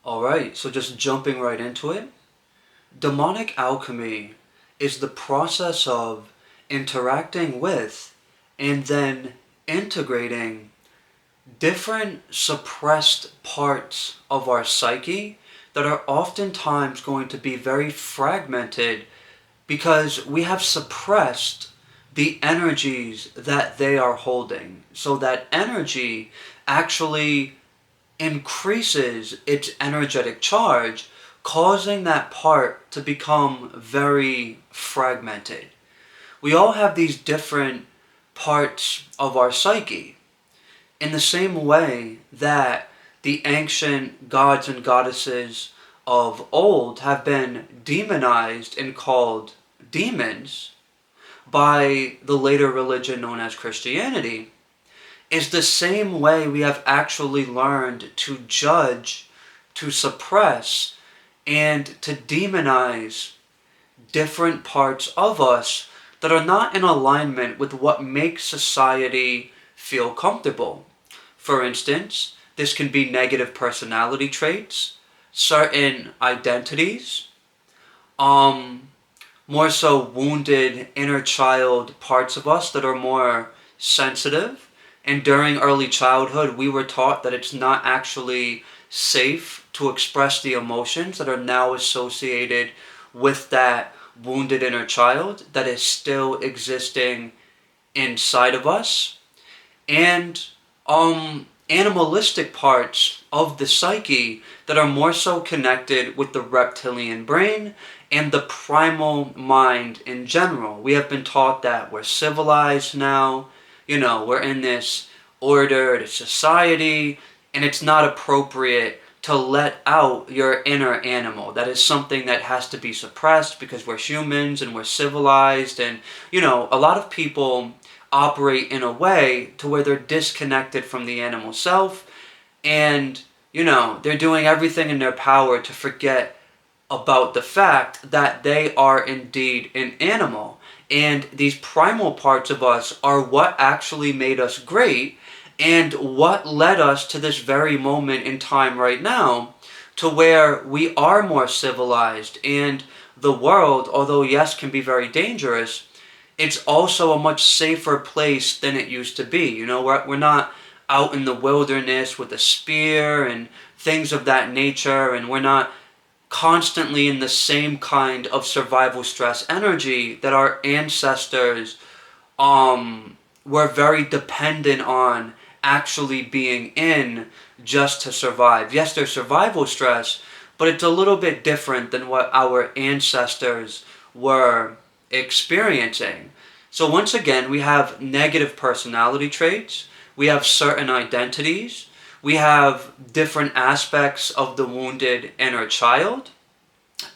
Alright, so just jumping right into it. Demonic alchemy is the process of interacting with and then integrating different suppressed parts of our psyche that are oftentimes going to be very fragmented because we have suppressed the energies that they are holding. So that energy actually increases its energetic charge, causing that part to become very fragmented. We all have these different parts of our psyche in the same way that the ancient gods and goddesses of old have been demonized and called demons by the later religion known as Christianity. Is the same way we have actually learned to judge, to suppress, and to demonize different parts of us that are not in alignment with what makes society feel comfortable. For instance, this can be negative personality traits, certain identities, more so wounded inner child parts of us that are more sensitive. And during early childhood, we were taught that it's not actually safe to express the emotions that are now associated with that wounded inner child that is still existing inside of us. And animalistic parts of the psyche that are more so connected with the reptilian brain and the primal mind in general. We have been taught that we're civilized now, we're in this ordered society, and it's not appropriate to let out your inner animal. That is something that has to be suppressed because we're humans and we're civilized, and a lot of people operate in a way to where they're disconnected from the animal self, and they're doing everything in their power to forget about the fact that they are indeed an animal. And these primal parts of us are what actually made us great and what led us to this very moment in time right now to where we are more civilized, and the world, although yes, can be very dangerous, it's also a much safer place than it used to be. We're not out in the wilderness with a spear and things of that nature, and we're not constantly in the same kind of survival stress energy that our ancestors were very dependent on actually being in just to survive. Yes, there's survival stress, but it's a little bit different than what our ancestors were experiencing. So once again, we have negative personality traits, we have certain identities, we have different aspects of the wounded inner child,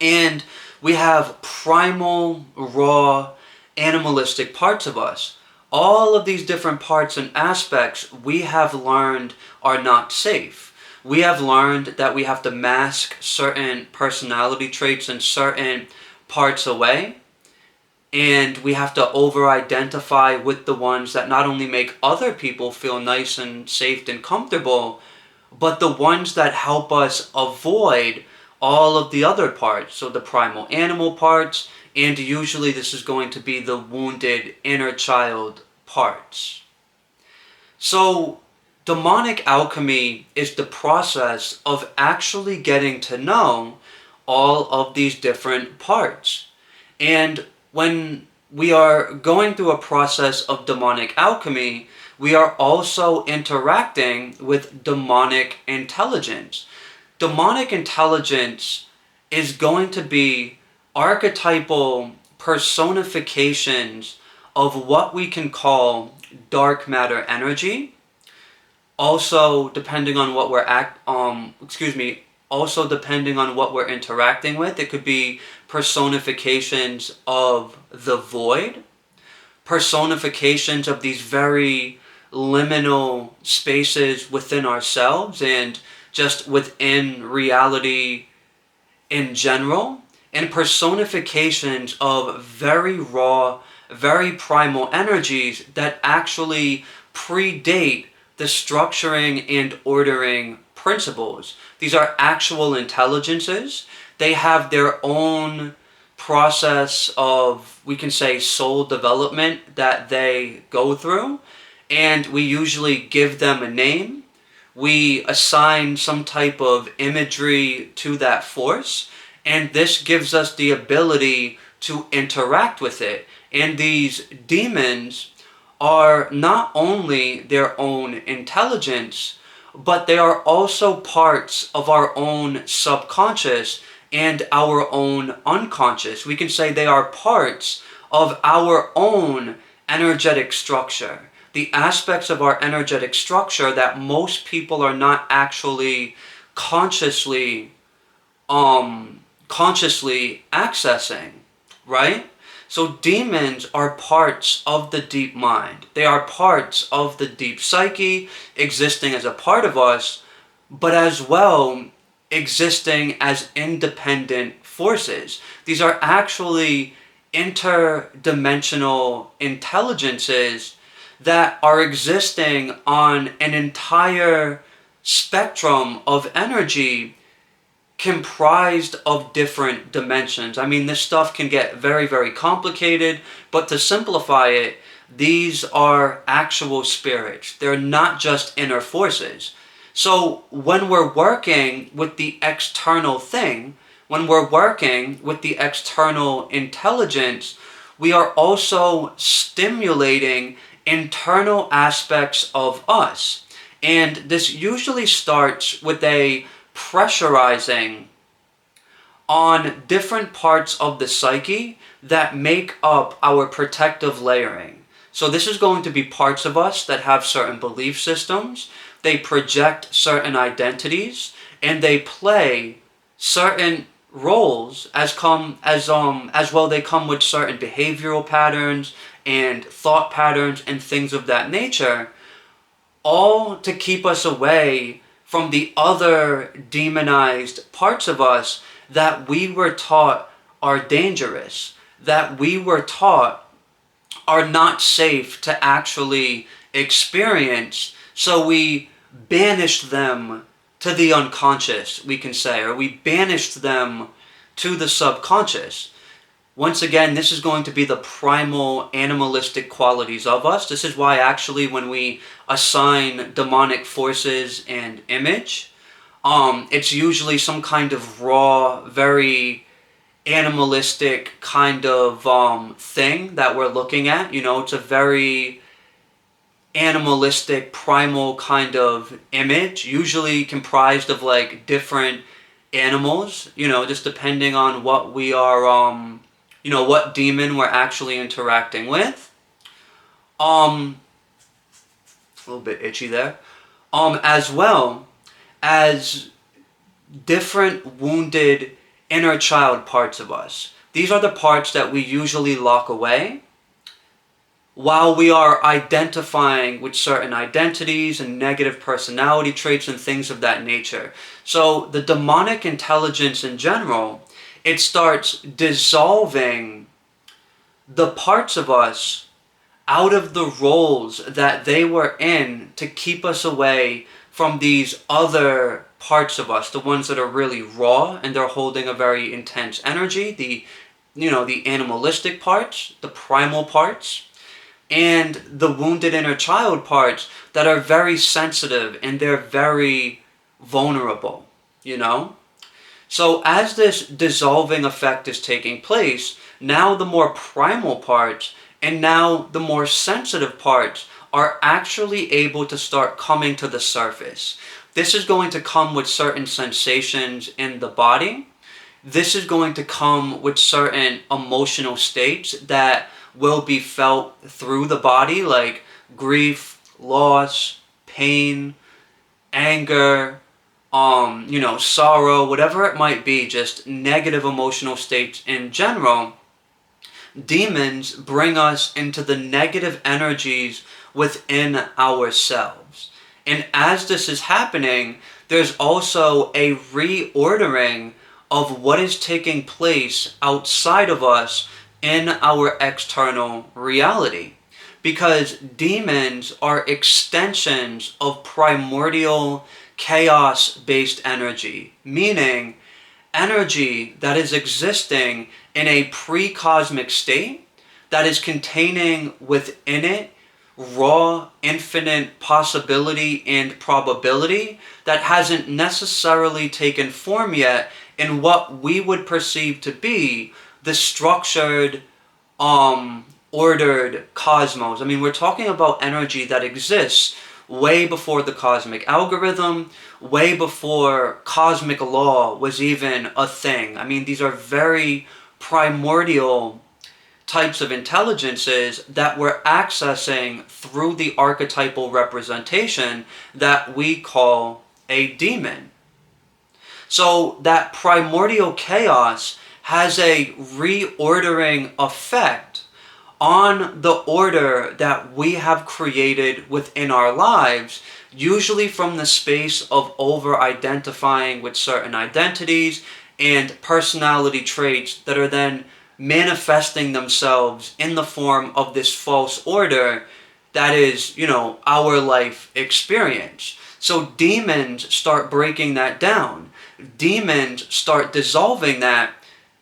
and we have primal, raw, animalistic parts of us. All of these different parts and aspects we have learned are not safe. We have learned that we have to mask certain personality traits and certain parts away, and we have to over-identify with the ones that not only make other people feel nice and safe and comfortable, but the ones that help us avoid all of the other parts. So the primal animal parts, and usually this is going to be the wounded inner child parts. So demonic alchemy is the process of actually getting to know all of these different parts. And when we are going through a process of demonic alchemy, we are also interacting with demonic intelligence. Demonic intelligence is going to be archetypal personifications of what we can call dark matter energy. Also, depending on what we're also depending on what we're interacting with, it could be personifications of the void, personifications of these very liminal spaces within ourselves and just within reality in general, and personifications of very raw, very primal energies that actually predate the structuring and ordering principles. These are actual intelligences. They have their own process of, we can say, soul development that they go through, and we usually give them a name. We assign some type of imagery to that force, and this gives us the ability to interact with it. And these demons are not only their own intelligence, but they are also parts of our own subconscious and our own unconscious. We can say they are parts of our own energetic structure. The aspects of our energetic structure that most people are not actually consciously accessing, right? So demons are parts of the deep mind. They are parts of the deep psyche, existing as a part of us, but as well existing as independent forces. These are actually interdimensional intelligences that are existing on an entire spectrum of energy comprised of different dimensions. I mean, this stuff can get very, very complicated, but to simplify it, these are actual spirits. They're not just inner forces. So when we're working with the external thing, when we're working with the external intelligence, we are also stimulating internal aspects of us. And this usually starts with a pressurizing on different parts of the psyche that make up our protective layering. So this is going to be parts of us that have certain belief systems. They project certain identities, and they play certain roles as well. They come with certain behavioral patterns and thought patterns and things of that nature, all to keep us away from the other demonized parts of us that we were taught are dangerous, that we were taught are not safe to actually experience. So we banished them to the unconscious, we can say, or we banished them to the subconscious. Once again, this is going to be the primal animalistic qualities of us. This is why actually when we assign demonic forces and image, it's usually some kind of raw, very animalistic kind of thing that we're looking at. You know, it's a very animalistic, primal kind of image, usually comprised of like different animals, you know, just depending on what we are, you know, what demon we're actually interacting with. A little bit itchy there. As well as different wounded inner child parts of us. These are the parts that we usually lock away while we are identifying with certain identities and negative personality traits and things of that nature. So the demonic intelligence in general, it starts dissolving the parts of us out of the roles that they were in to keep us away from these other parts of us, the ones that are really raw and they're holding a very intense energy, the animalistic parts, the primal parts, and the wounded inner child parts that are very sensitive and they're very vulnerable, you know? So as this dissolving effect is taking place, now the more primal parts and now the more sensitive parts are actually able to start coming to the surface. This is going to come with certain sensations in the body. This is going to come with certain emotional states that will be felt through the body, like grief, loss, pain, anger, sorrow, whatever it might be, just negative emotional states in general. Demons bring us into the negative energies within ourselves. And as this is happening, there's also a reordering of what is taking place outside of us in our external reality. Because demons are extensions of primordial chaos-based energy, meaning energy that is existing in a pre-cosmic state that is containing within it raw, infinite possibility and probability that hasn't necessarily taken form yet in what we would perceive to be the structured, ordered cosmos. I mean, we're talking about energy that exists way before the cosmic algorithm, way before cosmic law was even a thing. I mean, these are very primordial types of intelligences that we're accessing through the archetypal representation that we call a demon. So that primordial chaos has a reordering effect on the order that we have created within our lives, usually from the space of over-identifying with certain identities and personality traits that are then manifesting themselves in the form of this false order that is, our life experience. So demons start breaking that down. Demons start dissolving that,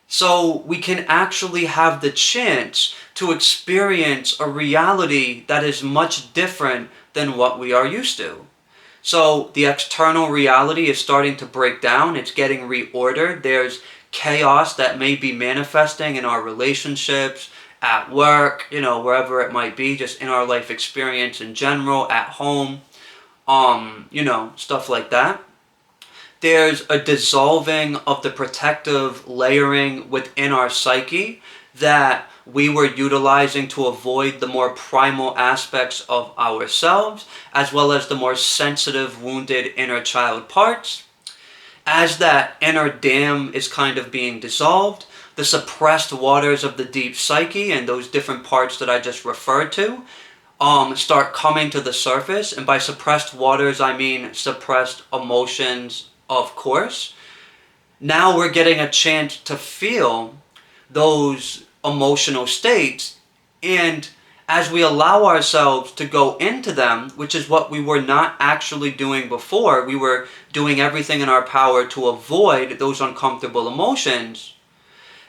so we can actually have the chance to experience a reality that is much different than what we are used to. So the external reality is starting to break down. It's getting reordered. There's chaos that may be manifesting in our relationships, at work, wherever it might be, just in our life experience in general, at home, stuff like that. There's a dissolving of the protective layering within our psyche that we were utilizing to avoid the more primal aspects of ourselves, as well as the more sensitive, wounded inner child parts. As that inner dam is kind of being dissolved, the suppressed waters of the deep psyche and those different parts that I just referred to start coming to the surface. And by suppressed waters, I mean suppressed emotions, of course. Now we're getting a chance to feel those emotional states, and as we allow ourselves to go into them, which is what we were not actually doing before, we were doing everything in our power to avoid those uncomfortable emotions.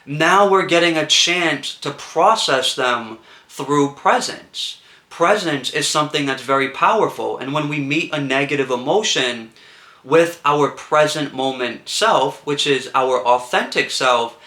Now we're getting a chance to process them through presence. Presence is something that's very powerful, and when we meet a negative emotion with our present moment self, which is our authentic self,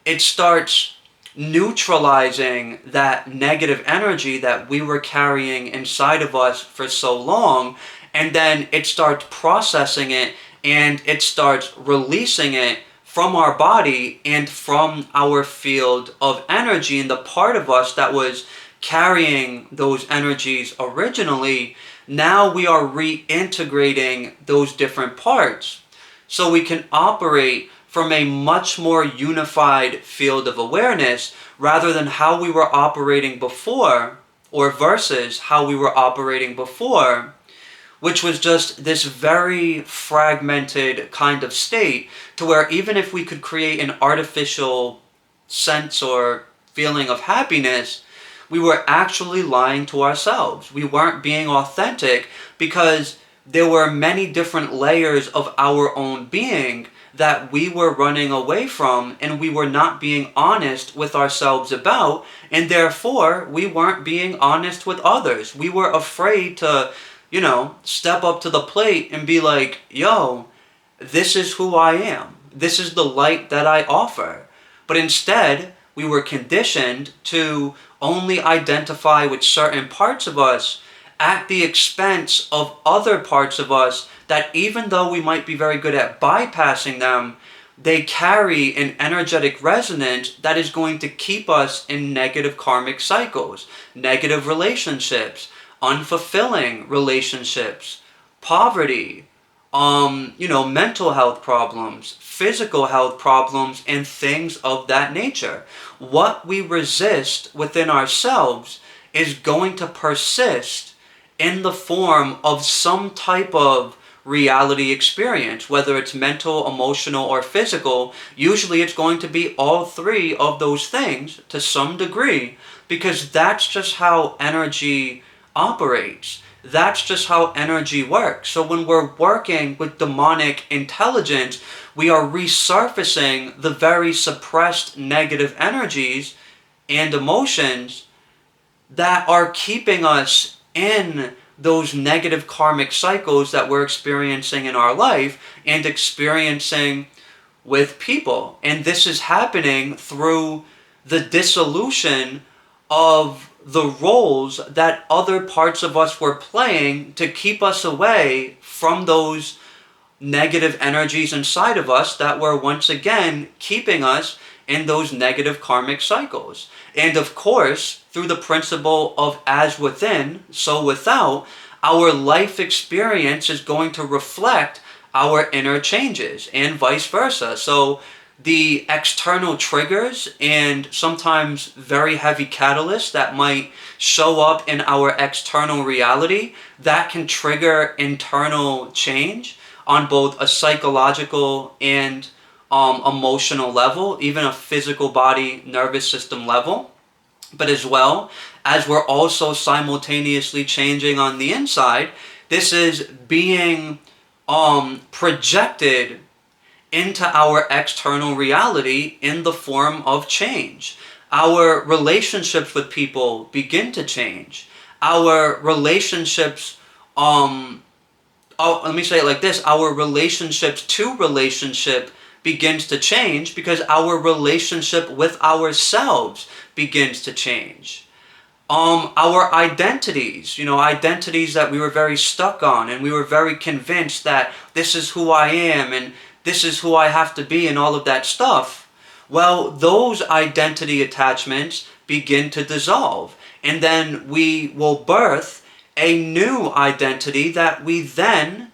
it starts neutralizing that negative energy that we were carrying inside of us for so long, and then it starts processing it and it starts releasing it from our body and from our field of energy. And the part of us that was carrying those energies originally, now we are reintegrating those different parts so we can operate from a much more unified field of awareness rather than how we were operating before, or versus how we were operating before, which was just this very fragmented kind of state to where even if we could create an artificial sense or feeling of happiness, we were actually lying to ourselves. We weren't being authentic because there were many different layers of our own being that we were running away from, and we were not being honest with ourselves about, and therefore we weren't being honest with others. We were afraid to, step up to the plate and be like, yo, this is who I am. This is the light that I offer. But instead, we were conditioned to only identify with certain parts of us at the expense of other parts of us that, even though we might be very good at bypassing them, they carry an energetic resonance that is going to keep us in negative karmic cycles, negative relationships, unfulfilling relationships, poverty, mental health problems, physical health problems, and things of that nature. What we resist within ourselves is going to persist in the form of some type of reality experience, whether it's mental, emotional, or physical. Usually it's going to be all three of those things to some degree, because that's just how energy operates. That's just how energy works. So when we're working with demonic intelligence, we are resurfacing the very suppressed negative energies and emotions that are keeping us in those negative karmic cycles that we're experiencing in our life and experiencing with people. And this is happening through the dissolution of the roles that other parts of us were playing to keep us away from those negative energies inside of us that were once again keeping us in those negative karmic cycles. And of course, through the principle of as within, so without, our life experience is going to reflect our inner changes and vice versa. So the external triggers and sometimes very heavy catalysts that might show up in our external reality, that can trigger internal change on both a psychological and emotional level, even a physical body, nervous system level. But as well as we're also simultaneously changing on the inside, this is being projected into our external reality in the form of change. Our relationships with people begin to change. Our relationships, let me say it like this, our relationships to relationship begins to change because our relationship with ourselves begins to change. Our identities, identities that we were very stuck on and we were very convinced that this is who I am and this is who I have to be and all of that stuff. Well, those identity attachments begin to dissolve, and then we will birth a new identity that we then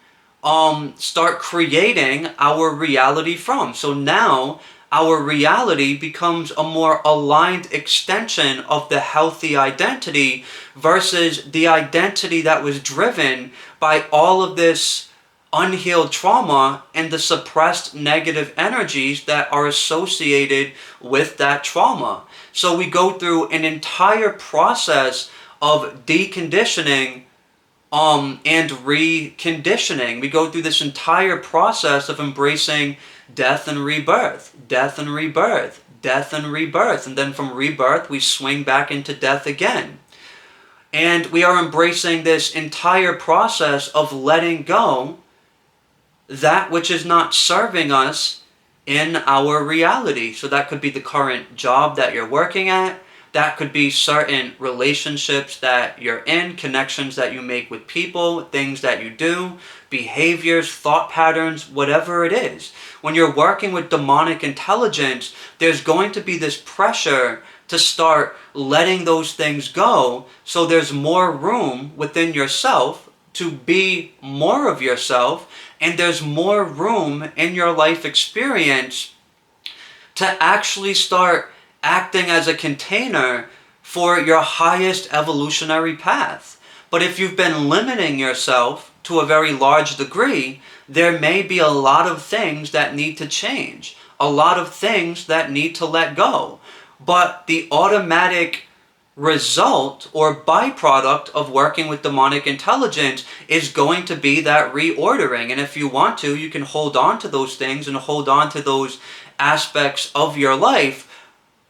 start creating our reality from. So now our reality becomes a more aligned extension of the healthy identity versus the identity that was driven by all of this unhealed trauma and the suppressed negative energies that are associated with that trauma. So we go through an entire process of deconditioning and reconditioning. We go through this entire process of embracing death and rebirth, death and rebirth, death and rebirth. And then from rebirth, we swing back into death again. And we are embracing this entire process of letting go that which is not serving us in our reality. So that could be the current job that you're working at. That could be certain relationships that you're in, connections that you make with people, things that you do, behaviors, thought patterns, whatever it is. When you're working with demonic intelligence, there's going to be this pressure to start letting those things go, so there's more room within yourself to be more of yourself, and there's more room in your life experience to actually start acting as a container for your highest evolutionary path. But if you've been limiting yourself to a very large degree, there may be a lot of things that need to change, a lot of things that need to let go. But the automatic result or byproduct of working with demonic intelligence is going to be that reordering. And if you want to, you can hold on to those things and hold on to those aspects of your life.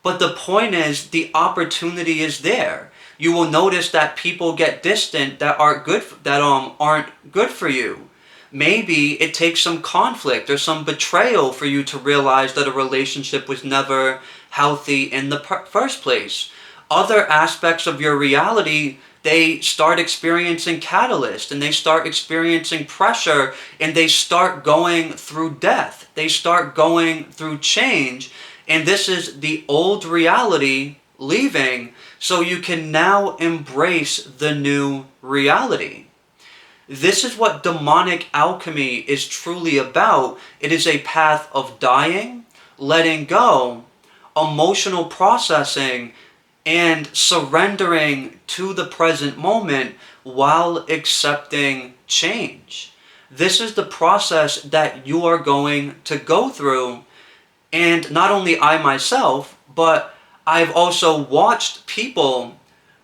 But the point is, the opportunity is there. You will notice that people get distant that aren't good for you. Maybe it takes some conflict or some betrayal for you to realize that a relationship was never healthy in the first place. Other aspects of your reality, they start experiencing catalyst and they start experiencing pressure and they start going through death. They start going through change. And this is the old reality leaving, so you can now embrace the new reality. This is what demonic alchemy is truly about. It is a path of dying, letting go, emotional processing, and surrendering to the present moment while accepting change. This is the process that you are going to go through. And not only I myself, but I've also watched people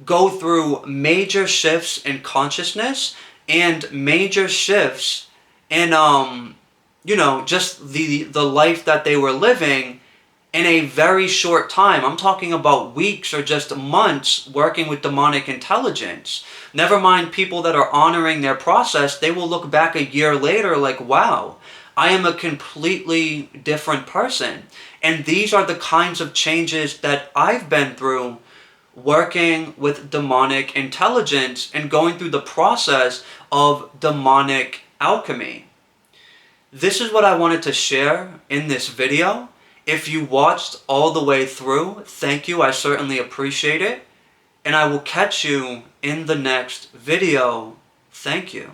go through major shifts in consciousness and major shifts in just the life that they were living in a very short time. I'm talking about weeks or just months working with demonic intelligence. Never mind people that are honoring their process, they will look back a year later like, wow, I am a completely different person. And these are the kinds of changes that I've been through working with demonic intelligence and going through the process of demonic alchemy. This is what I wanted to share in this video. If you watched all the way through, thank you, I certainly appreciate it. And I will catch you in the next video. Thank you.